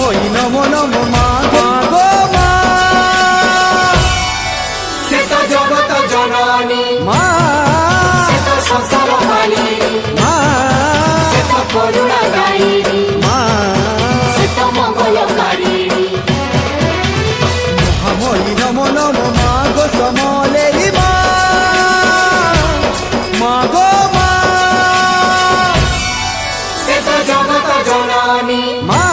মহাময়ী নম নম মা গো মা সে তো জগত জননী মা সে তো সংসার মালিনী মা সে তো করুণা দায়িনী মা সে তো মঙ্গলকারিণী মহাময়ী নম নম মা গো সমলেই মা মা গো মা সে তো জগত জননী মা